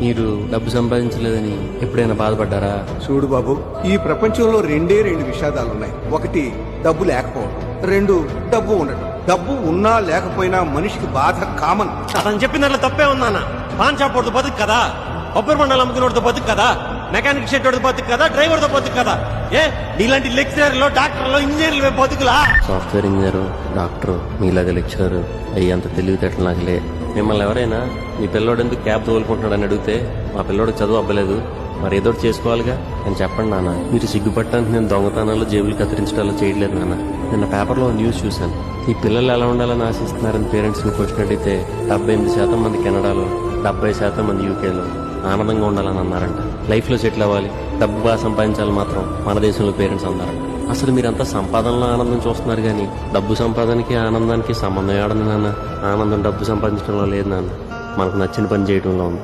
మీరు డబ్బు సంపాదించలేదని ఎప్పుడైనా బాధపడ్డారా? చూడు బాబు, ఈ ప్రపంచంలో రెండు విషాదాలున్నాయి. ఒకటి డబ్బు లేకపోవడం, రెండు డబ్బు ఉండటం. డబ్బు ఉన్నా లేకపోయినా మనిషికి బాధ కామన్. అతను చెప్పిన దాంట్లో తప్పే ఉందన్న. పాన్ షాప్ వాడితో బతుకు కదా, కొబ్బరి మండలం అమ్ముకున్నోడితో బతుకు కదా, మెకానిక్ షెడ్ వాడితో బతుకు కదా, డ్రైవర్ తో బతుకు కదా. నీలాంటి లెక్చరర్లు, డాక్టర్లు, ఇంజనీర్లు బతుకులా? సాఫ్ట్వేర్ ఇంజనీరు, డాక్టర్, మీలాగా లెక్చరర్ అయ్యేంత తెలివితేటలు నాకు లే. మిమ్మల్ని ఎవరైనా మీ పిల్లోడు ఎందుకు క్యాబ్ తోలుకుంటున్నాడని అడిగితే మా పిల్లోడికి చదువు అవ్వలేదు, మరి ఏదో చేసుకోవాలిగా అని చెప్పండి నాన్న. మీరు సిగ్గుపట్టడానికి నేను దొంగతనాలు, జేబులు కత్తిరించడాలు చేయట్లేదు నాన్న. నిన్న పేపర్లో న్యూస్ చూశాను. ఈ పిల్లలు ఎలా ఉండాలని ఆశిస్తున్నారని పేరెంట్స్ని క్వశ్చన్ అడిగితే 78% మంది కెనడాలో, 70% మంది యూకేలో ఆనందంగా ఉండాలని అన్నారంట. లైఫ్లో సెటిల్ అవ్వాలి, డబ్బు బాగా సంపాదించాలి మాత్రం మన దేశంలో పేరెంట్స్ అన్నారంట. అసలు మీరంతా సంపాదనలో ఆనందం చూస్తున్నారు కానీ డబ్బు సంపాదనకి ఆనందానికి సంబంధం ఏడని నాన్న. ఆనందం డబ్బు సంపాదించడంలో లేదు నాన్న, మనకు నచ్చిన పని చేయడంలో ఉంది.